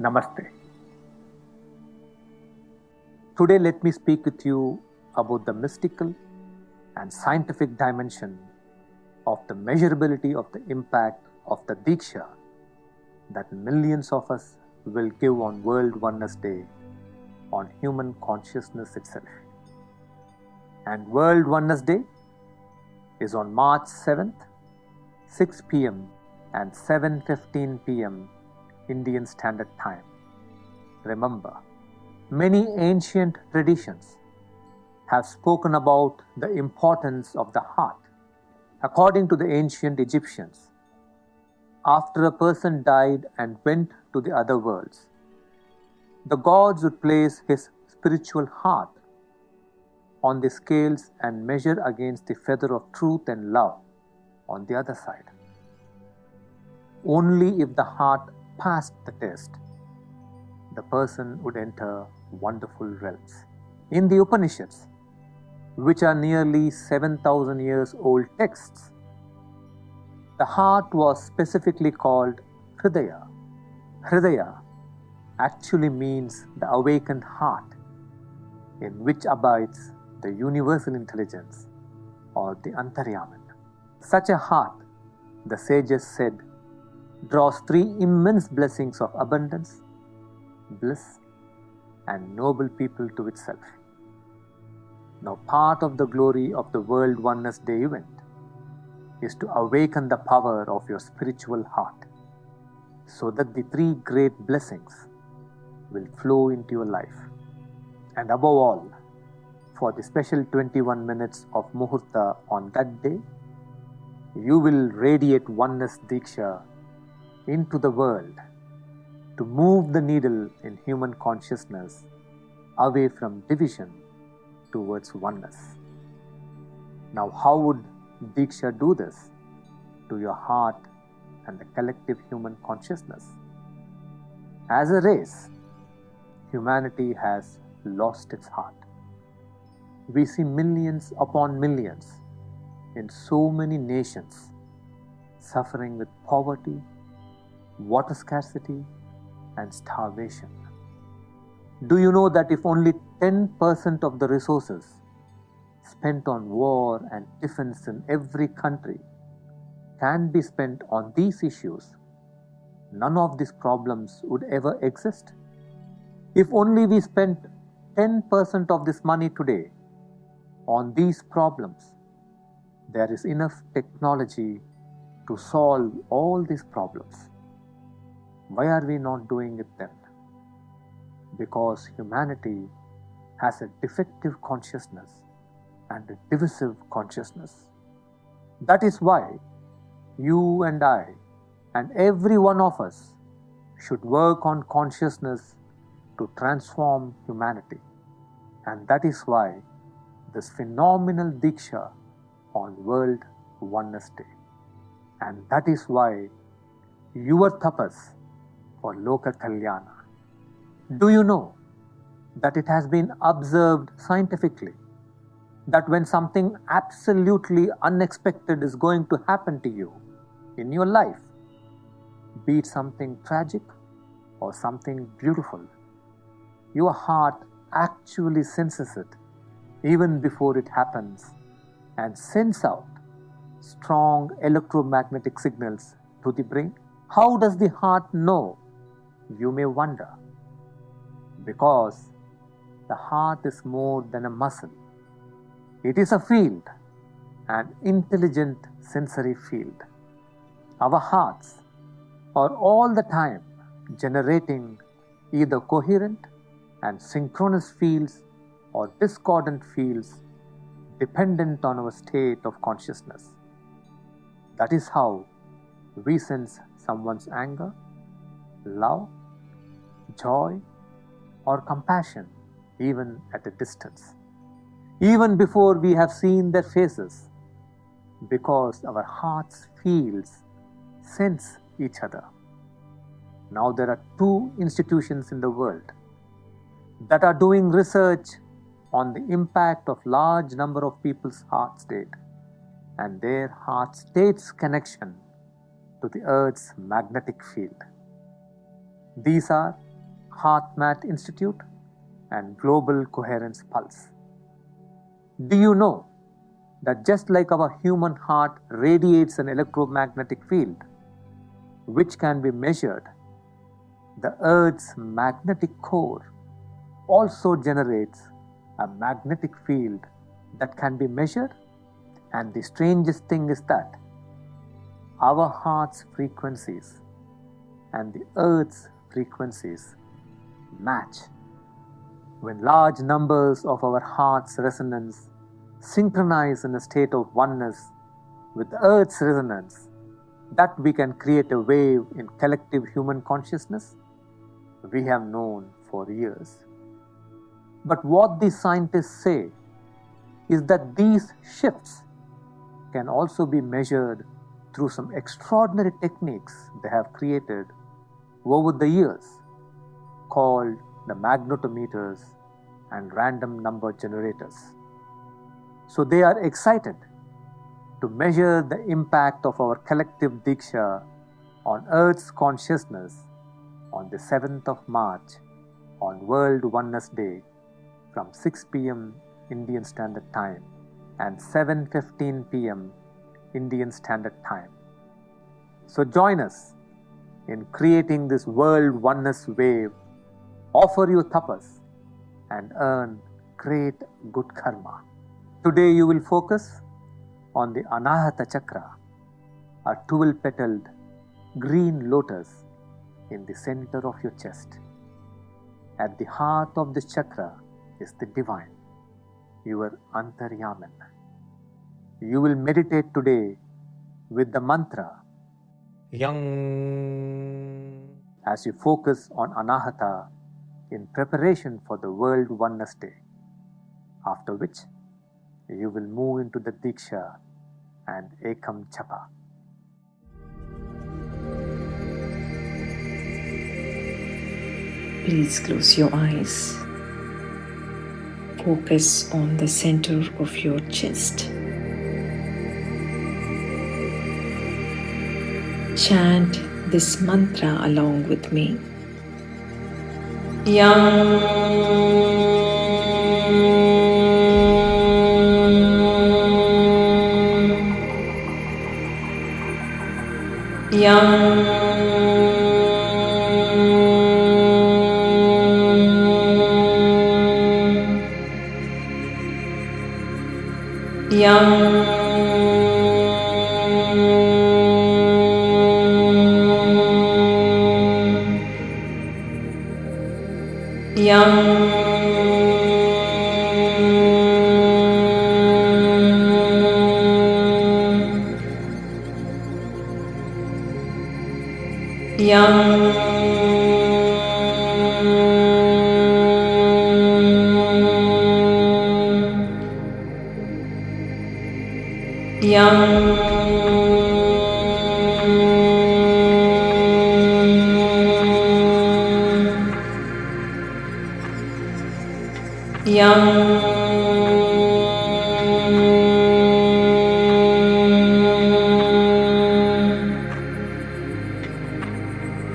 Namaste. Today let me speak with you about the mystical and scientific dimension of the measurability of the impact of the Diksha that millions of us will give on World Oneness Day on human consciousness itself. And World Oneness Day is on March 7th, 6 p.m. and 7:15 p.m. Indian Standard Time. Remember, many ancient traditions have spoken about the importance of the heart. According to the ancient Egyptians, after a person died and went to the other worlds, the gods would place his spiritual heart on the scales and measure against the feather of truth and love on the other side. Only if the heart passed the test, the person would enter wonderful realms. In the Upanishads, which are nearly 7,000 years old texts, the heart was specifically called Hridaya. Hridaya actually means the awakened heart, in which abides the universal intelligence or the Antaryaman. Such a heart, the sages said, draws three immense blessings of abundance, bliss, and noble people to itself. Now, part of the glory of the World Oneness Day event is to awaken the power of your spiritual heart so that the three great blessings will flow into your life. And above all, for the special 21 minutes of Muhurta on that day, you will radiate Oneness Diksha into the world to move the needle in human consciousness away from division towards oneness. Now, how would Diksha do this to your heart and the collective human consciousness? As a race, humanity has lost its heart. We see millions upon millions in so many nations suffering with poverty, water scarcity, and starvation. Do you know that if only 10% of the resources spent on war and defense in every country can be spent on these issues, none of these problems would ever exist? If only we spent 10% of this money today on these problems, there is enough technology to solve all these problems. Why are we not doing it then? Because humanity has a defective consciousness and a divisive consciousness. That is why you and I and every one of us should work on consciousness to transform humanity. And that is why this phenomenal Diksha on World Oneness Day. And that is why your tapas for Loka Kalyana. Do you know that it has been observed scientifically that when something absolutely unexpected is going to happen to you in your life, be it something tragic or something beautiful, your heart actually senses it even before it happens and sends out strong electromagnetic signals to the brain? How does the heart know? You may wonder. Because the heart is more than a muscle. It is a field, an intelligent sensory field. Our hearts are all the time generating either coherent and synchronous fields or discordant fields dependent on our state of consciousness. That is how we sense someone's anger, love, joy, or compassion even at a distance, even before we have seen their faces, because our heart's fields sense each other. Now there are two institutions in the world that are doing research on the impact of large number of people's heart state and their heart state's connection to the Earth's magnetic field. These are HeartMath Institute and Global Coherence Pulse. Do you know that just like our human heart radiates an electromagnetic field, which can be measured, the Earth's magnetic core also generates a magnetic field that can be measured? And the strangest thing is that our heart's frequencies and the Earth's frequencies match. When large numbers of our heart's resonance synchronize in a state of oneness with Earth's resonance, that we can create a wave in collective human consciousness, we have known for years. But what the scientists say is that these shifts can also be measured through some extraordinary techniques they have created over the years, called the magnetometers and random number generators. So they are excited to measure the impact of our collective Diksha on Earth's consciousness on the 7th of March on World Oneness Day from 6 p.m. Indian Standard Time and 7:15 p.m. Indian Standard Time. So join us in creating this World Oneness wave, offer your tapas and earn great good karma. Today you will focus on the Anahata Chakra, a 12-petaled green lotus in the center of your chest. At the heart of this chakra is the Divine, your Antaryaman. You will meditate today with the mantra Yang as you focus on Anahata in preparation for the World Oneness Day, after which you will move into the Diksha and Ekam Chapa. Please close your eyes. Focus on the center of your chest. Chant this mantra along with me. Yang. Yang. Yang. Yang. Yang.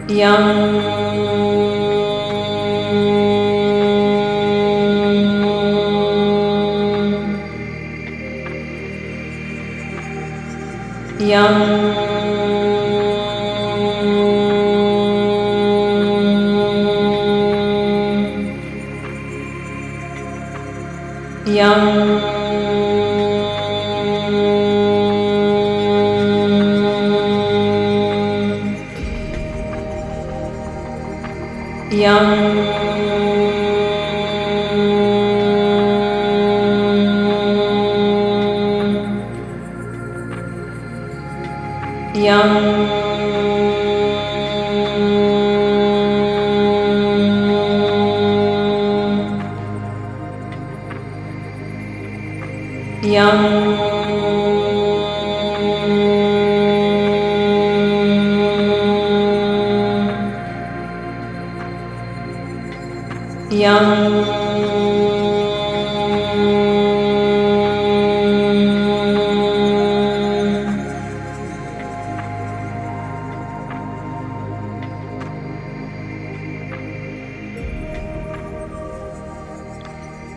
Yang. Yang. Yang. Yang. Yang.